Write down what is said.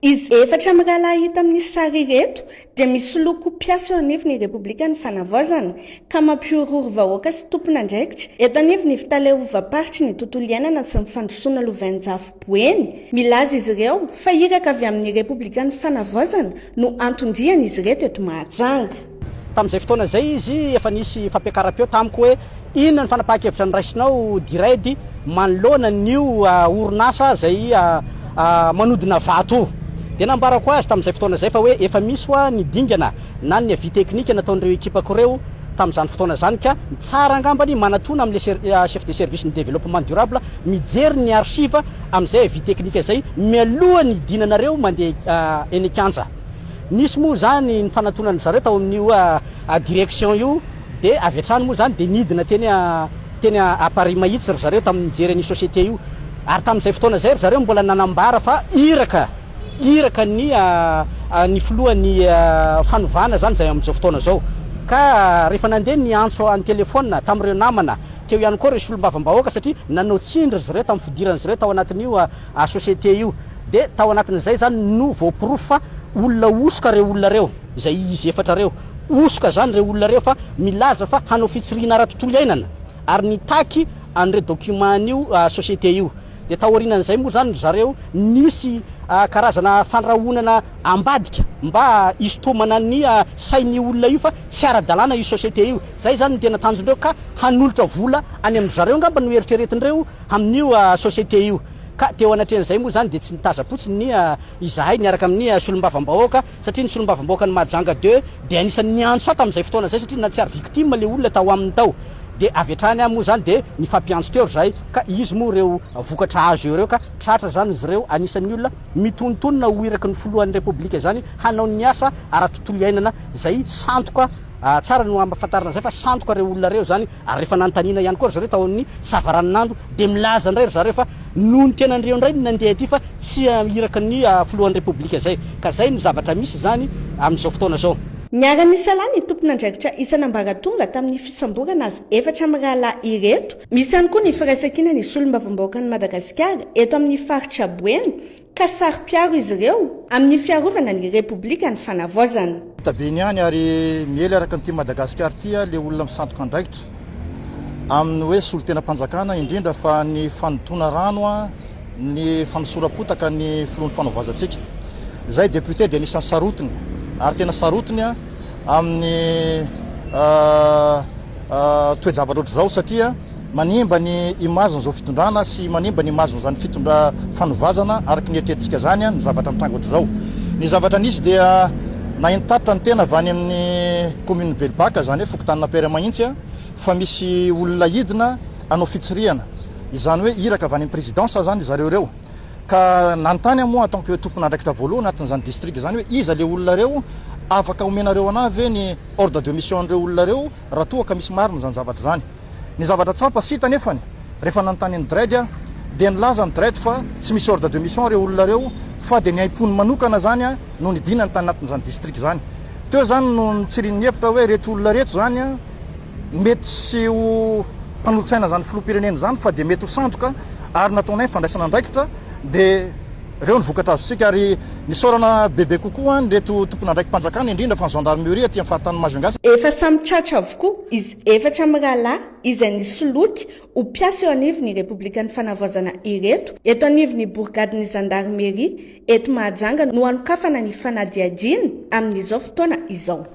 Izy efatra mirahalahy hita amin'ny sary ireto dia misy loko mpiasa eo anivon'ny Repoblikan'ny Fanavaozana ka mampiorory vahoaka sy tompon'andraikitra. Eto anivon'ny fitaleovam-paritry ny tontolo iainana sy ny fandrosoana Lovainjavoboeny. Milaza izy ireo fa iraka avy amin'ny Repoblikan'ny Fanavaozana no antondriany izy ireto eto Mahajanga. Tamin'izay fotoana izay izy efa nisy fampiakaram-peo tamiko hoe inona ny fanapahan-kevitra ny raisinao diredy manoloana n'io orinasa izay manodina vato. Dia nambarako azy tamin'izay fotoana izay fa hoe efa misy hoa ny dingana na ny avis teknika nataon'ireo ekipako ireo tamin'izany fotoana izany ka tsara angambany manatona amin'ilay chef de service ny développement durable mijery ny archive amin'izay avis teknika izay mialoha ny dinanareo mandeha eny Kanja. Nisy moa zany ny fanatonany zareo tao amin'io direction io dia avy hatrany moa zany dia nidina teny à Paris mahitsy ry zareo tamin'ny mijery ny société io. Ary tamin'izay fotoana izay ry zareo mbola nanambara fa iraka ny filohan'ny fanovana zany zay amin'izao fotoana zao. Ka rehefa nandeha ny antso amin'ny telefona tamin'ireo namana teo ihany koa ireo solombavam-bahoaka satria nanao tsindry ry zareo tamin'ny fidiran'izy ireo tao anatin'io société io. Dia tao anatin'izay zany no voapirofo fa olona osoka reo olona reo izay izy efatra reo osoka zany reo olona reo fa milaza fa hanao fitsirina ara-tontolo iainana ary nitaky an'ireo document io société io. Dia taorianan'izay moa zany zareo nisy karazana fandrahonana ambadika mba isotomana ny sain'ny olona io fa tsy ara-dalàna io société io. Zay zany ny tena tanjondreo ka hanolotra vola any amin'ny zareo ngamba no eritreretin'ireo amin'io société io. Ka teo anatrehan'izay moa zany dia tsy nitaza-potsiny izahay niaraka amin'ny solombavam-bahoaka satria ny solombavam-bahoaka ny Mahajanga 2 dia anisan'ny niantso tamin'izay fotoana izay satria na tsy ary victime le olona tao aminy tao. Dia avy hatrany moa zany dia nifampiantso teo ry zahay ka izy moa ireo vokatra azo ireo ka tratra zany izy ireo anisan'ny olona mitonontonona ho iraky ny filohan'ny Repoblika zany hanao ny asa ara-tontolo iainana izay santoka tsara no ampafantarina zay fa santoka reo olona reo zany ary rehefa nanontaniana ihany koa ry zareo tao amin'ny savaran'andro dia milaza indray ry zareo fa noho ny tenandreo indray ny nandeha aty fa tsy iraky ny filohan'ny Repoblika zay. Ka zay no zavatra misy zany amin'izao fotoana zao. Niara-nisa lahy ny tompon'andraikitra isan'ambaratonga tamin'ny fisamborana azy efatra mirahalahy ireto. Misy ihany koa ny firaisankina ny solombavam-bahoakan'i Madagasikara eto amin'ny faritra Boeny ka sary-piaro izy ireo amin'ny fiarovana ny Repoblikan'ny Fanavaozana. Tabeny ihany ary miely araka n'ity Madagasikara ity le olona misantoka andraikitra amin'ny hoe solon-tenam-panjakana indrindra fa ny fanotona rano ny fanosorapotaka ny filohan'ny fanavaozantsika. Zay député dia anisan'ny sarotiny ary tena sarotiny amin'ny toe-javatra ohatr'izao satria manimba ny imazon'izao fitondrana sy manimba ny imazon'izany fitondra fanovazana araky ny eritreretintsika zany ny zavatra mitanga ohatr'izao. Ny zavatra nisy dia nahentatitra ny tena avy any amin'ny commune Belbaka zany hoe fokotanina pere mahitsy fa misy olona hidina hanao fitsirihana izany hoe iraka avy any amin'ny présidence zany zareo reo. Ka nanontany moa en tant que tompon'andraikitra voalohany anatin'izany district zany hoe iza le olona reo afaka omenareo anahy ve ny ordre de mission n'ireo olona reo raha toa ka misy marina zany zavatra zany. Ny zavatra tsampa sita nefany rehefa nanontany ny DRED dia nilaza ny DRED fa tsy misy ordre de mission reo olona reo fa dia ny aim-pony manokana zany no nidina ny tany anatin'izany district zany. Teo zany no nitsiriny hevitra hoe reto olona reto zany mety sy ho mpanolo-tsaina zany filoham-pirenena zany fa dia mety ho sandoka ary nataonay fandraisana andraikitra dia reo ny vokatra azontsika ary nisaorana bebe kokoa nreto tompon'andraiki-mpanjakana indrindra fa ny gendarmerie aty amin'ny faritany Majunga. Efa samy tratra avokoa izy efatra mirahalahy izay nisoloky ho mpiasa eo anivon'ny Repoblikan'ny Fanavaozana ireto eto anivon'ny bourgadeny gendarmerie eto Mahajanga no hanokafana ny fanadihadiana amin'izao fotoana izao.